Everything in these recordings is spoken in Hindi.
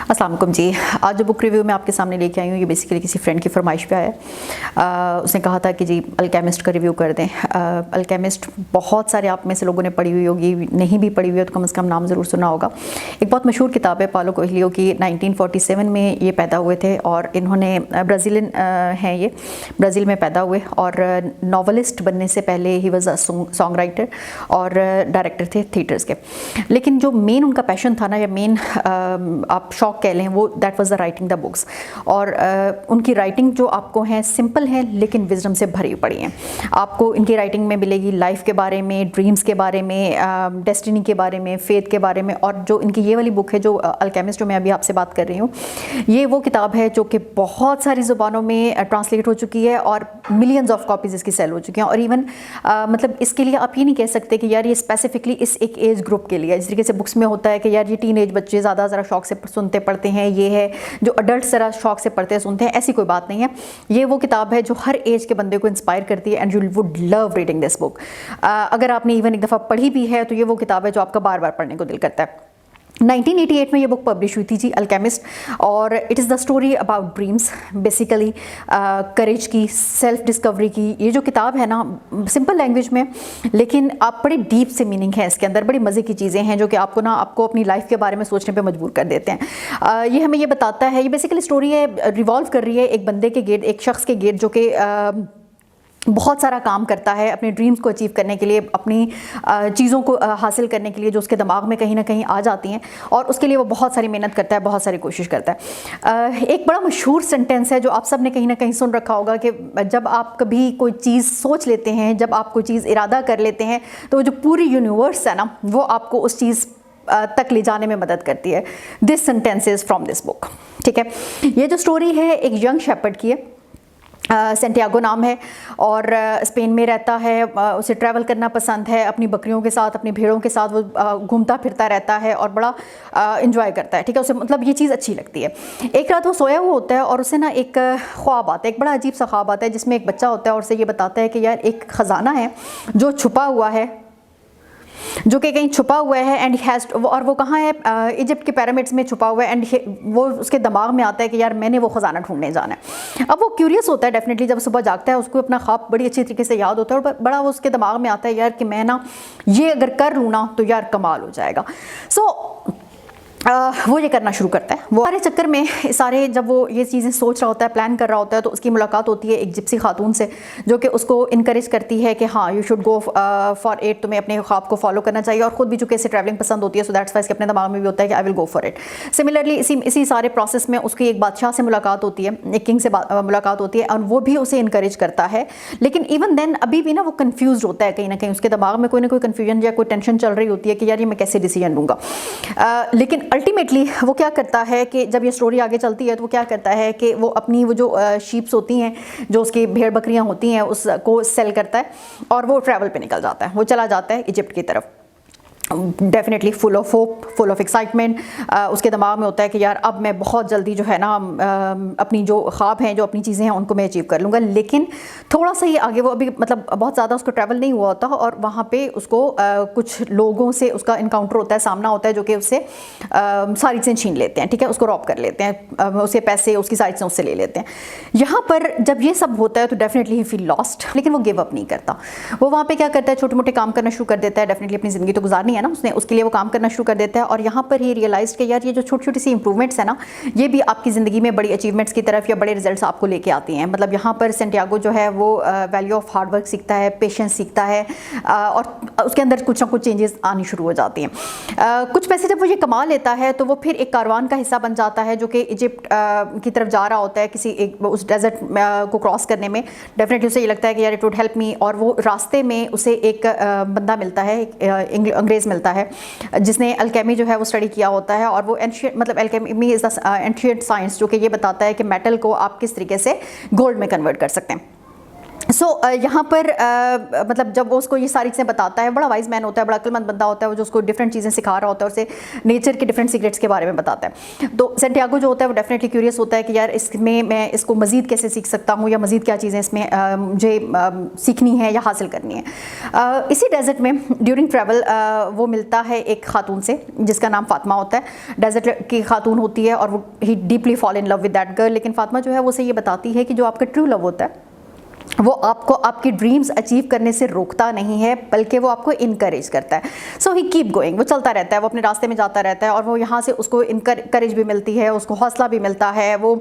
अस्सलाम वालेकुम जी। आज जो बुक रिव्यू मैं आपके सामने लेके आई हूँ, ये बेसिकली किसी फ्रेंड की फरमाइश पे आया है। उसने कहा था कि जी अल्केमिस्ट का रिव्यू कर दें। अल्केमिस्ट बहुत सारे आप में से लोगों ने पढ़ी हुई होगी, नहीं भी पढ़ी हुई है तो कम से कम नाम ज़रूर सुना होगा। एक बहुत मशहूर किताब है पालो कोएल्हो की। 1947 में ये पैदा हुए थे और इन्होंने ब्राज़ीलियन हैं, ये ब्राज़ील में पैदा हुए और नावलिस्ट बनने से पहले he was a song writer और डायरेक्टर थे थिएटर्स के। लेकिन जो मेन उनका पैशन था ना, या मेन आप शौक कह लें, वो that was the writing the books. और उनकी राइटिंग जो आपको है सिंपल है लेकिन विजडम से भरी पड़ी है। आपको इनकी राइटिंग में मिलेगी लाइफ के बारे में, ड्रीम्स के बारे में, डेस्टिनी के बारे में, फेथ के बारे में। और जो इनकी ये वाली बुक है जो अल्केमिस्ट, जो मैं अभी आपसे बात कर रही हूँ, ये वो किताब है जो कि बहुत सारी ज़ुबानों में ट्रांसलेट हो चुकी है और मिलियंस ऑफ कॉपीज़ इसकी सेल हो चुकी हैं। और इवन मतलब इसके लिए आप ये नहीं कह सकते कि यार ये स्पेसिफिकली इस एक एज ग्रुप के लिए, जिस तरीके से बुक्स में होता है कि यार ये टीन एज बच्चे ज़्यादा ज़रा शौक से सुनते पढ़ते हैं, ये है जो अडल्ट ज़रा शौक से पढ़ते हैं सुनते हैं, ऐसी कोई बात नहीं है। ये वो किताब है जो हर एज के बंदे को इंस्पायर करती है and you would love reading this book. अगर आपने इवन एक दफ़ा पढ़ी भी है तो ये वो किताब है जो आपका बार बार पढ़ने को दिल करता है। 1988 में ये बुक पब्लिश हुई थी जी, अल्केमिस्ट। और it is the story about dreams, basically courage की, सेल्फ डिस्कवरी की। ये जो किताब है ना, सिंपल लैंग्वेज में, लेकिन आप बड़े डीप से मीनिंग है इसके अंदर, बड़ी मज़े की चीज़ें हैं जो कि आपको अपनी लाइफ के बारे में सोचने पे मजबूर कर देते हैं। ये हमें ये बताता है, ये बेसिकली स्टोरी है, रिवॉल्व कर रही है एक बंदे के गेट, एक शख्स के गेट जो कि बहुत सारा काम करता है अपने ड्रीम्स को अचीव करने के लिए, अपनी चीज़ों को हासिल करने के लिए जो उसके दिमाग में कहीं ना कहीं आ जाती हैं, और उसके लिए वो बहुत सारी मेहनत करता है, बहुत सारी कोशिश करता है। एक बड़ा मशहूर सेंटेंस है जो आप सब ने कहीं ना कहीं सुन रखा होगा कि जब आप कभी कोई चीज़ सोच लेते हैं, जब आप कोई चीज़ इरादा कर लेते हैं, तो जो पूरी यूनिवर्स है ना, वो आपको उस चीज़ तक ले जाने में मदद करती है। This sentence is from this book. ठीक है, ये जो स्टोरी है एक यंग शेपर्ड की है, सेंटियागो नाम है, और स्पेन में रहता है। उसे ट्रैवल करना पसंद है, अपनी बकरियों के साथ, अपनी भेड़ों के साथ वो घूमता फिरता रहता है और बड़ा इन्जॉय करता है। ठीक है, उसे मतलब ये चीज़ अच्छी लगती है। एक रात वो सोया हुआ होता है और उसे ना एक ख्वाब आता है, एक बड़ा अजीब सा ख्वाब आता है जिसमें एक बच्चा होता है और उसे ये बताता है कि यार एक ख़जाना है जो छुपा हुआ है, जो कि कहीं छुपा हुआ है, एंड हैज़, और वो कहाँ है, इजिप्ट के पिरामिड्स में छुपा हुआ है। एंड वो उसके दिमाग में आता है कि यार मैंने वो ख़जाना ढूंढने जाना है। अब वो क्यूरियस होता है डेफिनेटली, जब सुबह जागता है उसको अपना ख्वाब बड़ी अच्छी तरीके से याद होता है और बड़ा वो उसके दिमाग में आता है यार कि मैं ना ये अगर कर लूँ ना तो यार कमाल हो जाएगा। वो ये करना शुरू करता है। वो सारे चक्कर में सारे, जब वो ये चीज़ें सोच रहा होता है, प्लान कर रहा होता है, तो उसकी मुलाकात होती है एक जिप्सी खातून से जो कि उसको इनकरेज करती है कि हाँ you should go for it, तुम्हें अपने ख्वाब को फॉलो करना चाहिए। और ख़ुद भी चूँकि इसे ट्रैवलिंग पसंद होती है, सो दैट्स वाई इसके अपने दिमाग में भी होता है कि I will go for it. Similarly इसी सारे प्रोसेस में उसकी एक बादशाह से मुलाकात होती है, एक किंग से मुलाकात होती है, और वो भी उसे इनकरेज करता है। लेकिन इवन देन अभी भी ना वो कन्फ्यूज होता है, कहीं ना कहीं उसके दिमाग में कोई ना कोई कन्फ्यूजन या कोई टेंशन चल रही होती है कि यार ये मैं कैसे डिसीजन लूँगा। लेकिन अल्टीमेटली वो क्या करता है कि जब ये स्टोरी आगे चलती है तो वो क्या करता है कि वो अपनी वो जो शीप्स होती हैं, जो उसकी भेड़ बकरियां होती हैं, उसको सेल करता है और वो ट्रैवल पे निकल जाता है। वो चला जाता है इजिप्ट की तरफ, definitely full of hope, full of excitement. उसके दिमाग में होता है कि यार अब मैं बहुत जल्दी जो है ना अपनी जो ख्वाब हैं, जो अपनी चीज़ें हैं, उनको मैं अचीव कर लूँगा। लेकिन थोड़ा सा ही आगे, वो अभी मतलब बहुत ज़्यादा उसको ट्रैवल नहीं हुआ होता और वहाँ पे उसको कुछ लोगों से उसका इनकाउंटर होता है, सामना होता है, जो कि उससे सारी चीज़ें छीन लेते हैं। ठीक है, उसको रॉब कर लेते हैं, उसके पैसे, उसकी सारी चीज़ें उससे ले लेते हैं। यहाँ पर जब ये सब होता है तो डेफिनेटली ही फील लॉस्ट, लेकिन वो गिव अप नहीं करता। वो वहाँ पर क्या करता है, छोटे मोटे काम करना शुरू कर देता है। डेफिनेटली अपनी ज़िंदगी तो गुजारनी है ना उसने, उसके लिए वो काम करना शुरू कर देता है। और यहाँ पर ही रियलाइज कि यार ये जो छोटी छोटी सी इंप्रूवमेंट्स है ना, ये भी आपकी ज़िंदगी में बड़ी अचीवमेंट्स की तरफ या बड़े रिजल्ट्स आपको लेके आती हैं। मतलब यहाँ पर सेंटियागो जो है वो वैल्यू ऑफ हार्ड वर्क सीखता है, पेशेंस सीखता है, और उसके अंदर कुछ ना कुछ चेंजेस आनी शुरू हो जाती हैं। कुछ पैसे जब वो ये कमा लेता है तो वो फिर एक कारवान का हिस्सा बन जाता है जो कि इजिप्ट की तरफ जा रहा होता है, किसी एक उस डेजर्ट को क्रॉस करने में। डेफिनेटली उसे ये लगता है कि यार इट वुड हेल्प मी, और वो रास्ते में उसे एक बंदा मिलता है, अंग्रेज़ मिलता है जिसने अल्केमी जो है वो स्टडी किया होता है। और वो एंशिएंट, मतलब Alchemy is the ancient science, जो कि ये बताता है कि मेटल को आप किस तरीके से गोल्ड में कन्वर्ट कर सकते हैं। यहाँ पर मतलब जब वो उसको ये सारी चीज़ें बताता है, बड़ा वाइज मैन होता है, बड़ा अक्लमंद बंदा होता है, वो जो उसको डिफरेंट चीज़ें सिखा रहा होता है, उसे नेचर के डिफरेंट सीक्रेट्स के बारे में बताता है। तो सेंटियागो जो होता है वो डेफिनेटली क्यूरियस होता है कि यार इसमें मैं इसको मज़ीद कैसे सीख सकता हूँ, या मज़ीद क्या चीज़ें इसमें मुझे सीखनी है या हासिल करनी है। इसी डेजर्ट में ड्यूरिंग ट्रैवल वो मिलता है एक खातून से जिसका नाम फातिमा होता है। डेजर्ट की खातून होती है और वो ही deeply fall in love with that girl. लेकिन फातिमा जो है वो उसे ये बताती है कि जो आपका ट्रू लव होता है वो आपको आपकी ड्रीम्स अचीव करने से रोकता नहीं है, बल्कि वो आपको इनकरेज करता है। सो ही कीप गोइंग, वो चलता रहता है, वो अपने रास्ते में जाता रहता है, और वो यहाँ से उसको इनकरेज भी मिलती है, उसको हौसला भी मिलता है, वो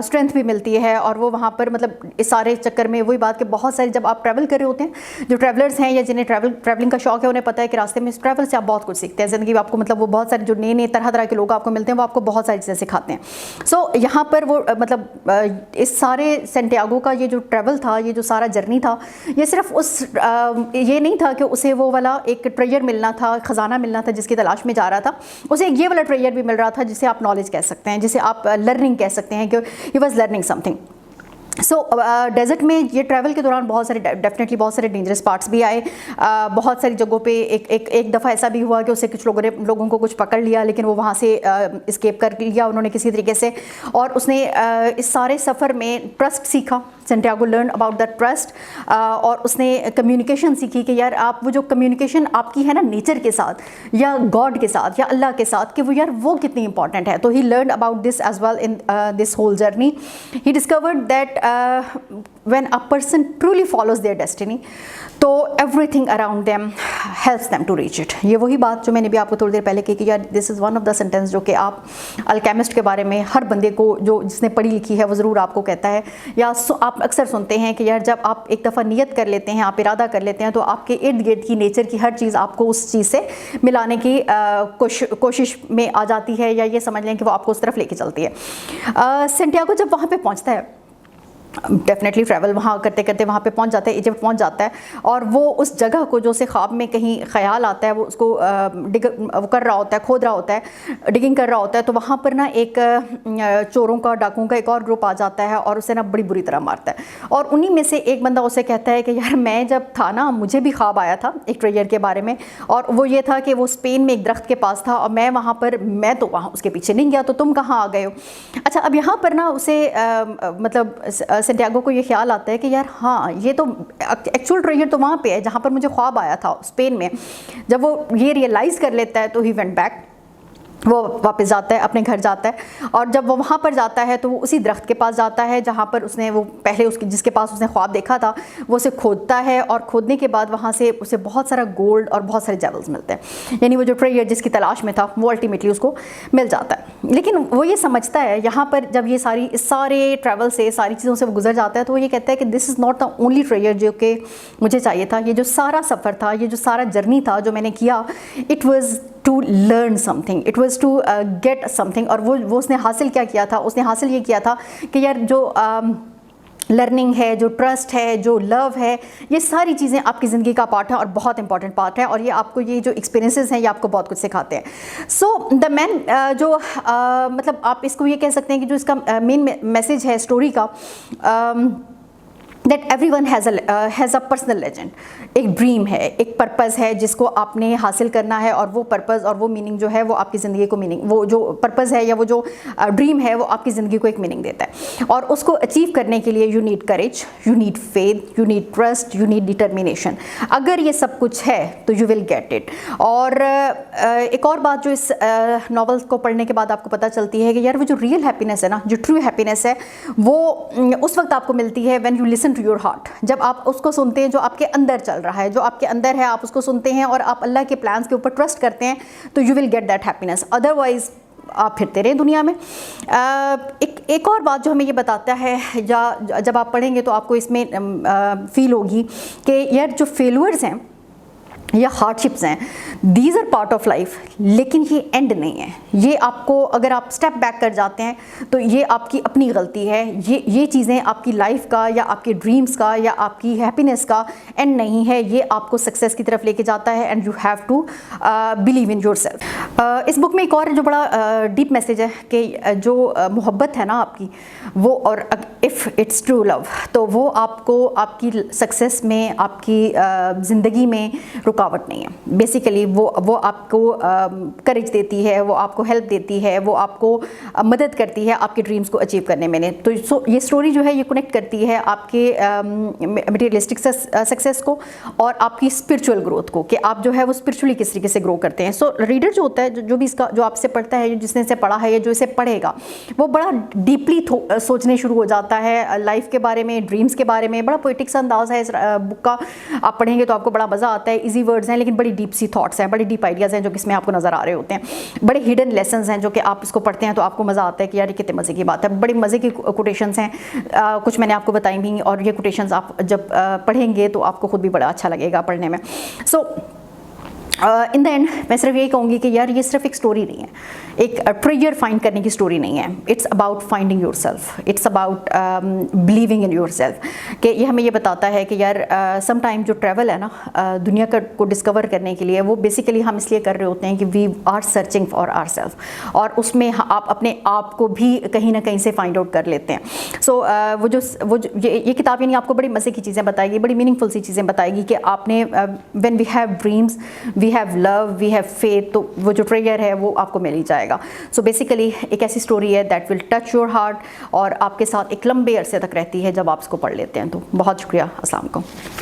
स्ट्रेंथ भी मिलती है। और वो वहाँ पर मतलब इस सारे चक्कर में वही बात कि बहुत सारी जब आप ट्रैवल कर रहे होते हैं, जो ट्रैवलर्स हैं या जिन्हें ट्रैवलिंग का शौक है, उन्हें पता है कि रास्ते में इस ट्रैवल से आप बहुत कुछ सीखते हैं ज़िंदगी में। आपको मतलब वो बहुत सारे जो नए नए तरह तरह के लोग आपको मिलते हैं, वो आपको बहुत सारी चीज़ें सिखाते हैं। सो यहाँ पर वो मतलब इस सारे सेंटियागो का ये जो ट्रैवल था, ये जो सारा जर्नी था, ये सिर्फ उस ये नहीं था कि उसे वो वाला एक ट्रेजर मिलना था, ख़जाना मिलना था जिसकी तलाश में जा रहा था। उसे ये वाला ट्रेजर भी मिल रहा था जिसे आप नॉलेज कह सकते हैं, जिसे आप लर्निंग कह सकते हैं कि he was learning something. So desert में ये ट्रैवल के दौरान बहुत सारे डेफिनेटली बहुत सारे डेंजरस पार्ट्स भी आए। बहुत सारी जगहों पे एक दफ़ा ऐसा भी हुआ कि उसे कुछ लोगों को कुछ पकड़ लिया, लेकिन वो वहाँ से इस्केप कर लिया उन्होंने किसी तरीके से। और उसने इस सारे सफ़र में ट्रस्ट सीखा। Santiago learn about the trust, और उसने कम्युनिकेशन सीखी कि यार आप वो जो कम्युनिकेशन आपकी है ना नेचर के साथ या गॉड के साथ या अल्लाह के साथ, कि वो यार वो कितनी इंपॉर्टेंट है। तो he learn about this as well in this whole journey. He discovered that when a person truly follows their destiny, तो everything around them helps them to reach it। ये वही बात जो मैंने भी आपको थोड़ी देर पहले की कि यार this is one of the sentence जो कि आप अल्केमिस्ट के बारे में हर बंदे को जो जिसने पढ़ी लिखी है वो ज़रूर आपको कहता है, या आप अक्सर सुनते हैं कि यार जब आप एक दफ़ा नियत कर लेते हैं, आप इरादा कर लेते हैं, तो आपके इर्द गिर्द की नेचर की हर चीज़ आपको उस चीज़ से मिलाने की कोशिश में आ जाती है, या ये समझ लें कि वो आपको उस तरफ लेके चलती है। सेंटियागो जब वहाँ पर पहुँचता है, डेफिनेटली ट्रैवल वहाँ करते करते वहाँ पे पहुँच जाता है, इजिप्ट पहुँच जाता है, और वो उस जगह को जो उसे ख्वाब में कहीं ख्याल आता है, वो उसको वो कर रहा होता है, खोद रहा होता है, डिगिंग कर रहा होता है। तो वहाँ पर ना एक चोरों का, डाकुओं का एक और ग्रुप आ जाता है और उसे ना बड़ी बुरी तरह मारता है। और उन्हीं में से एक बंदा उसे कहता है कि यार मैं जब था ना, मुझे भी ख्वाब आया था एक ट्रेजर के बारे में, और वो ये था कि वो स्पेन में एक दरख्त के पास था, और मैं तो वहाँ उसके पीछे नहीं गया, तो तुम कहाँ आ गए हो। अच्छा, अब यहाँ पर ना उसे मतलब सेंटियागो को ये ख्याल आता है कि यार हाँ, ये तो एक्चुअल ट्रेजर तो वहाँ पे है जहाँ पर मुझे ख्वाब आया था स्पेन में। जब वो ये रियलाइज़ कर लेता है तो ही वेंट बैक, वो वापस जाता है, अपने घर जाता है। और जब वो वहाँ पर जाता है तो वो उसी दरख्त के पास जाता है जहाँ पर उसने वो पहले जिसके पास उसने ख्वाब देखा था, वो उसे खोदता है, और खोदने के बाद वहाँ से उसे बहुत सारा गोल्ड और बहुत सारे जेवल्स मिलते हैं। यानी वो जो ट्रेजर जिसकी तलाश में था वो अल्टीमेटली उसको मिल जाता है। लेकिन वो ये समझता है यहाँ पर जब ये सारे ट्रैवल से, सारी चीज़ों से वो गुजर जाता है, तो वो ये कहता है कि this is not the only treasure जो कि मुझे चाहिए था। ये जो सारा सफ़र था, ये जो सारा जर्नी था जो मैंने किया, it was to learn something, it was to get something. और वो उसने हासिल क्या किया था, उसने हासिल ये किया था कि यार जो लर्निंग है, जो ट्रस्ट है, जो लव है, ये सारी चीज़ें आपकी ज़िंदगी का पार्ट है और बहुत इंपॉर्टेंट पार्ट है, और ये आपको ये जो एक्सपीरियंसेस हैं ये आपको बहुत कुछ सिखाते हैं। सो द मैन जो मतलब आप इसको ये कह सकते हैं कि जो इसका मेन मैसेज है स्टोरी का, that everyone has a personal legend. एक ड्रीम है, एक पर्पज़ है जिसको आपने हासिल करना है, और वो पर्पज़ और वो मीनिंग जो है वो आपकी ज़िंदगी को मीनिंग, वो जो पर्पज़ है या वो जो ड्रीम है वो आपकी ज़िंदगी को एक मीनिंग देता है। और उसको अचीव करने के लिए you need courage, you need faith, you need trust, you need determination. अगर ये सब कुछ है तो यू विल गेट इट। और एक और बात जो इस नॉवल को पढ़ने के बाद आपको पता चलती है कि यार वो जो रियल हैप्पीनेस है ना, जो ट्रू हैप्पीनेस है, वो उस वक्त आपको मिलती है when you listen to your heart. जब आप उसको सुनते हैं जो आपके अंदर चल रहा है, जो आपके अंदर है, आप उसको सुनते हैं और आप अल्लाह के प्लान्स के ऊपर ट्रस्ट करते हैं, तो you will get that happiness. Otherwise आप फिरते रहें दुनिया में। एक और बात जो हमें ये बताता है, या जब आप पढ़ेंगे तो आपको इसमें फील होगी कि यार जो फेलुअर्स हैं या हार्डशिप्स हैं, these are part of life, लेकिन ये एंड नहीं है। ये आपको, अगर आप स्टेप बैक कर जाते हैं तो ये आपकी अपनी गलती है। ये चीज़ें आपकी लाइफ का या आपके ड्रीम्स का या आपकी हैप्पीनेस का एंड नहीं है। ये आपको सक्सेस की तरफ लेके जाता है and you have to believe in yourself. इस बुक में एक और जो बड़ा डीप मैसेज है कि जो मोहब्बत है ना आपकी, वो, और इफ़ इट्स ट्रू लव, तो वो आपको आपकी सक्सेस में, आपकी ज़िंदगी में रुकावट नहीं है। बेसिकली वो आपको करेज देती है, वो आपको हेल्प देती है, वो आपको मदद करती है आपके ड्रीम्स को अचीव करने में। तो ये स्टोरी जो है ये कनेक्ट करती है आपके मटेरियलिस्टिक सक्सेस को और आपकी स्पिरिचुअल ग्रोथ को, कि आप जो है वो स्पिरिचुअली किस तरीके से ग्रो करते हैं। सो रीडर जो होता है, जो भी इसका, जो आपसे पढ़ता है, जिसने इसे पढ़ा है या जो इसे पढ़ेगा, वो बड़ा डीपली सोचने शुरू हो जाता है लाइफ के बारे में, ड्रीम्स के बारे में। बड़ा पोइटिक सा अंदाज है इस बुक का, आप पढ़ेंगे तो आपको बड़ा मज़ा आता है। इजी वर्ड्स हैं लेकिन बड़ी डीप सी थॉट्स हैं, बड़े डीप आइडियाज़ हैं जो कि इसमें आपको नज़र आ रहे होते हैं। बड़े हिडन लेसन्स हैं जो कि आप इसको पढ़ते हैं तो आपको मज़ा आता है कि यार ये कितने मज़े की बात है। बड़ी मज़े की कोटेशंस हैं, कुछ मैंने आपको बताई भी, और ये कोटेशंस आप जब पढ़ेंगे तो आपको खुद भी बड़ा अच्छा लगेगा पढ़ने में। सो इन द एंड मैं सिर्फ यही कहूँगी कि यार ये सिर्फ एक स्टोरी नहीं है, एक ट्रेजर फाइंड करने की स्टोरी नहीं है। It's about finding your self, it's about believing in your self. कि ये हमें ये बताता है कि यार सम टाइम जो ट्रैवल है ना दुनिया को डिस्कवर करने के लिए, वो बेसिकली हम इसलिए कर रहे होते हैं कि we are searching for ourself, और उसमें आप अपने आप को भी कहीं ना कहीं से फाइंड आउट कर लेते हैं। सो ये किताब यानी आपको बड़ी मज़े की चीज़ें बताएगी, बड़ी मीनिंगफुल सी चीज़ें बताएगी कि आपने when we have dreams, we have love, we have faith, तो वो जो ट्रेजर है वो आपको मिल ही जाएगा। सो बेसिकली एक ऐसी स्टोरी है that will touch your heart और आपके साथ एक लंबे अरसे तक रहती है जब आप इसको पढ़ लेते हैं। तो बहुत शुक्रिया, अस्सलाम वालेकुम।